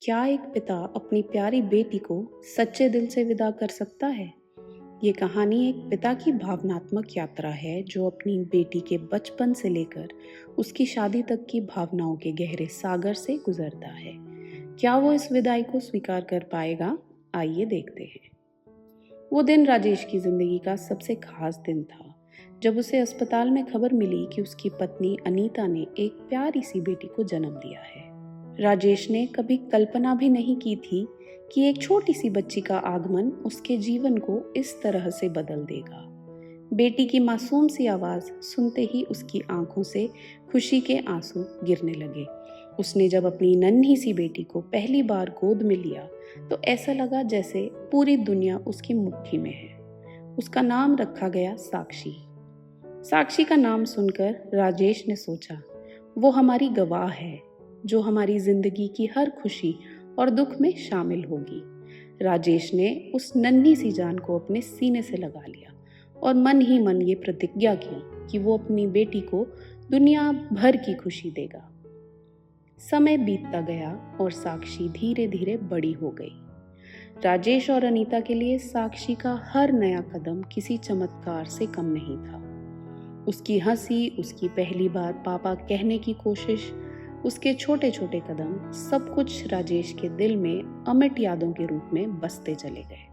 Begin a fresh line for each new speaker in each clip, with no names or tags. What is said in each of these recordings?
क्या एक पिता अपनी प्यारी बेटी को सच्चे दिल से विदा कर सकता है? ये कहानी एक पिता की भावनात्मक यात्रा है जो अपनी बेटी के बचपन से लेकर उसकी शादी तक की भावनाओं के गहरे सागर से गुजरता है। क्या वो इस विदाई को स्वीकार कर पाएगा? आइए देखते हैं। वो दिन राजेश की जिंदगी का सबसे खास दिन था, जब उसे अस्पताल में खबर मिली कि उसकी पत्नी अनीता ने एक प्यारी सी बेटी को जन्म दिया है। राजेश ने कभी कल्पना भी नहीं की थी कि एक छोटी सी बच्ची का आगमन उसके जीवन को इस तरह से बदल देगा। बेटी की मासूम सी आवाज सुनते ही उसकी आंखों से खुशी के आंसू गिरने लगे। उसने जब अपनी नन्ही सी बेटी को पहली बार गोद में लिया तो ऐसा लगा जैसे पूरी दुनिया उसकी मुट्ठी में है। उसका नाम रखा गया साक्षी। साक्षी का नाम सुनकर राजेश ने सोचा, वो हमारी गवाह है जो हमारी जिंदगी की हर खुशी और दुख में शामिल होगी। राजेश ने उस नन्ही सी जान को अपने सीने से लगा लिया और मन ही मन ये प्रतिज्ञा की कि वो अपनी बेटी को दुनिया भर की खुशी देगा। समय बीतता गया और साक्षी धीरे धीरे बड़ी हो गई। राजेश और अनीता के लिए साक्षी का हर नया कदम किसी चमत्कार से कम नहीं था। उसकी हंसी, उसकी पहली बार पापा कहने की कोशिश, उसके छोटे छोटे कदम, सब कुछ राजेश के दिल में अमिट यादों के रूप में बसते चले गए।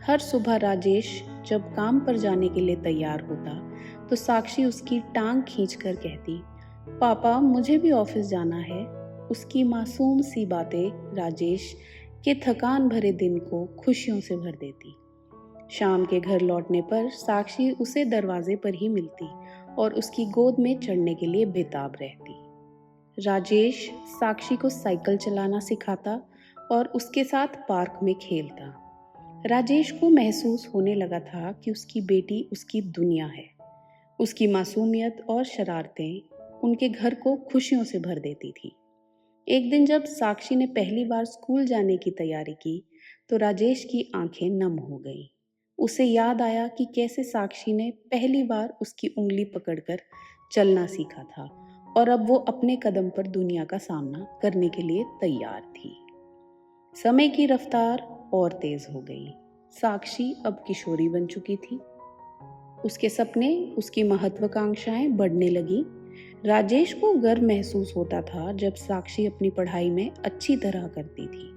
हर सुबह राजेश जब काम पर जाने के लिए तैयार होता तो साक्षी उसकी टांग खींचकर कहती, पापा मुझे भी ऑफिस जाना है। उसकी मासूम सी बातें राजेश के थकान भरे दिन को खुशियों से भर देती। शाम के घर लौटने पर साक्षी उसे दरवाजे पर ही मिलती और उसकी गोद में चढ़ने के लिए बेताब रहती। राजेश साक्षी को साइकिल चलाना सिखाता और उसके साथ पार्क में खेलता। राजेश को महसूस होने लगा था कि उसकी बेटी उसकी दुनिया है। उसकी मासूमियत और शरारतें उनके घर को खुशियों से भर देती थी। एक दिन जब साक्षी ने पहली बार स्कूल जाने की तैयारी की तो राजेश की आंखें नम हो गईं। उसे याद आया कि कैसे साक्षी ने पहली बार उसकी उंगली पकड़कर चलना सीखा था और अब वो अपने कदम पर दुनिया का सामना करने के लिए तैयार थी। समय की रफ्तार और तेज हो गई। साक्षी अब किशोरी बन चुकी थी। उसके सपने, उसकी महत्वाकांक्षाएं बढ़ने लगी। राजेश को गर्व महसूस होता था जब साक्षी अपनी पढ़ाई में अच्छी तरह करती थी,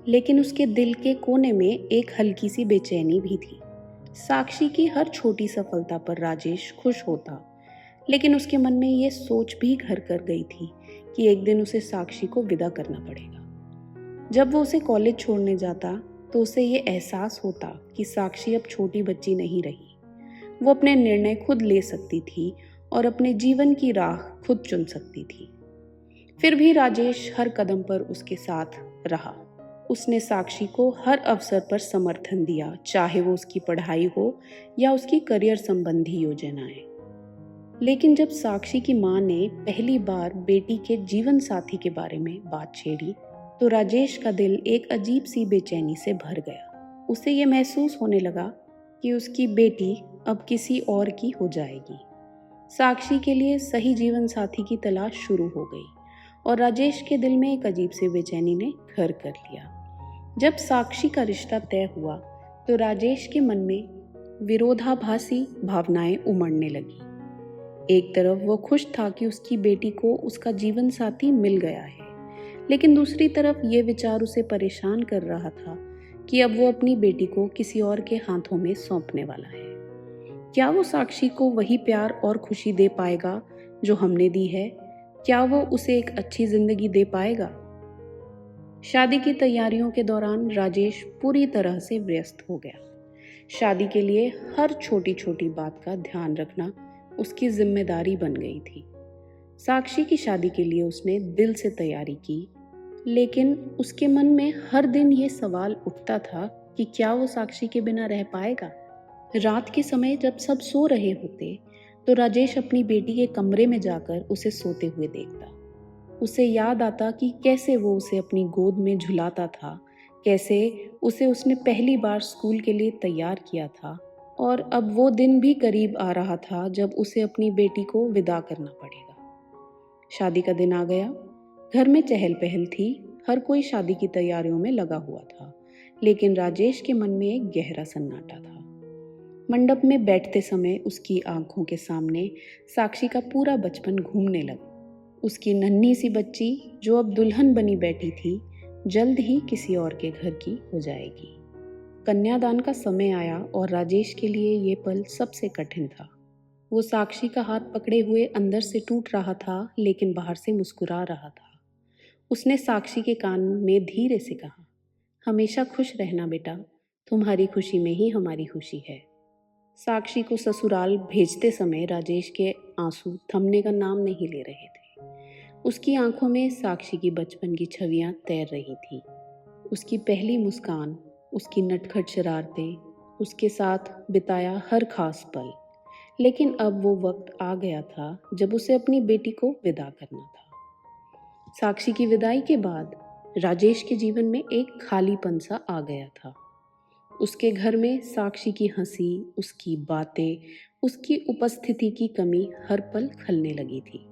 लेकिन उसके दिल के कोने में एक हल्की सी बेचैनी भी थी। साक्षी की हर छोटी सफलता पर राजेश खुश होता, लेकिन उसके मन में ये सोच भी घर कर गई थी कि एक दिन उसे साक्षी को विदा करना पड़ेगा। जब वो उसे कॉलेज छोड़ने जाता तो उसे ये एहसास होता कि साक्षी अब छोटी बच्ची नहीं रही। वो अपने निर्णय खुद ले सकती थी और अपने जीवन की राह खुद चुन सकती थी। फिर भी राजेश हर कदम पर उसके साथ रहा। उसने साक्षी को हर अवसर पर समर्थन दिया, चाहे वो उसकी पढ़ाई हो या उसकी करियर संबंधी योजनाएं। लेकिन जब साक्षी की माँ ने पहली बार बेटी के जीवन साथी के बारे में बात छेड़ी तो राजेश का दिल एक अजीब सी बेचैनी से भर गया। उसे ये महसूस होने लगा कि उसकी बेटी अब किसी और की हो जाएगी। साक्षी के लिए सही जीवन साथी की तलाश शुरू हो गई और राजेश के दिल में एक अजीब सी बेचैनी ने घर कर लिया। जब साक्षी का रिश्ता तय हुआ तो राजेश के मन में विरोधाभासी भावनाएं उमड़ने लगी। एक तरफ वो खुश था कि उसकी बेटी को उसका जीवन साथी मिल गया है, लेकिन दूसरी तरफ ये विचार उसे परेशान कर रहा था कि अब वो अपनी बेटी को किसी और के हाथों में सौंपने वाला है। क्या वो साक्षी को वही प्यार और खुशी दे पाएगा जो हमने दी है? क्या वो उसे एक अच्छी जिंदगी दे पाएगा? शादी की तैयारियों के दौरान राजेश पूरी तरह से व्यस्त हो गया। शादी के लिए हर छोटी छोटी बात का ध्यान रखना उसकी जिम्मेदारी बन गई थी। साक्षी की शादी के लिए उसने दिल से तैयारी की, लेकिन उसके मन में हर दिन ये सवाल उठता था कि क्या वो साक्षी के बिना रह पाएगा। रात के समय जब सब सो रहे होते तो राजेश अपनी बेटी के कमरे में जाकर उसे सोते हुए देखता। उसे याद आता कि कैसे वो उसे अपनी गोद में झुलाता था, कैसे उसे उसने पहली बार स्कूल के लिए तैयार किया था, और अब वो दिन भी करीब आ रहा था जब उसे अपनी बेटी को विदा करना पड़ेगा। शादी का दिन आ गया। घर में चहल पहल थी। हर कोई शादी की तैयारियों में लगा हुआ था, लेकिन राजेश के मन में एक गहरा सन्नाटा था। मंडप में बैठते समय उसकी आंखों के सामने साक्षी का पूरा बचपन घूमने लगा। उसकी नन्ही सी बच्ची जो अब दुल्हन बनी बैठी थी, जल्द ही किसी और के घर की हो जाएगी। कन्यादान का समय आया और राजेश के लिए ये पल सबसे कठिन था। वो साक्षी का हाथ पकड़े हुए अंदर से टूट रहा था, लेकिन बाहर से मुस्कुरा रहा था। उसने साक्षी के कान में धीरे से कहा, हमेशा खुश रहना बेटा, तुम्हारी खुशी में ही हमारी खुशी है। साक्षी को ससुराल भेजते समय राजेश के आंसू थमने का नाम नहीं ले रहे थे। उसकी आंखों में साक्षी की बचपन की छवियां तैर रही थी। उसकी पहली मुस्कान, उसकी नटखट शरारतें, उसके साथ बिताया हर खास पल। लेकिन अब वो वक्त आ गया था जब उसे अपनी बेटी को विदा करना था। साक्षी की विदाई के बाद राजेश के जीवन में एक खालीपन सा आ गया था। उसके घर में साक्षी की हंसी, उसकी बातें, उसकी उपस्थिति की कमी हर पल खलने लगी थी।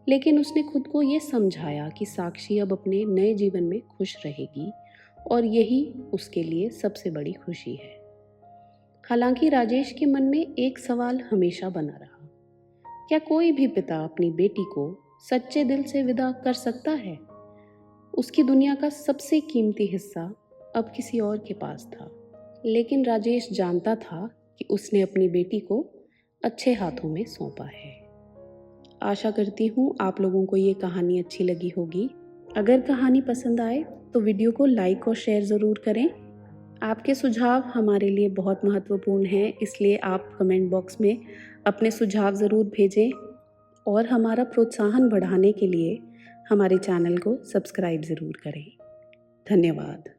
लेकिन उसने खुद को ये समझाया कि साक्षी अब अपने नए जीवन में खुश रहेगी और यही उसके लिए सबसे बड़ी खुशी है। हालांकि राजेश के मन में एक सवाल हमेशा बना रहा, क्या कोई भी पिता अपनी बेटी को सच्चे दिल से विदा कर सकता है? उसकी दुनिया का सबसे कीमती हिस्सा अब किसी और के पास था, लेकिन राजेश जानता था कि उसने अपनी बेटी को अच्छे हाथों में सौंपा है। आशा करती हूँ आप लोगों को ये कहानी अच्छी लगी होगी। अगर कहानी पसंद आए तो वीडियो को लाइक और शेयर ज़रूर करें। आपके सुझाव हमारे लिए बहुत महत्वपूर्ण हैं, इसलिए आप कमेंट बॉक्स में अपने सुझाव ज़रूर भेजें और हमारा प्रोत्साहन बढ़ाने के लिए हमारे चैनल को सब्सक्राइब ज़रूर करें। धन्यवाद।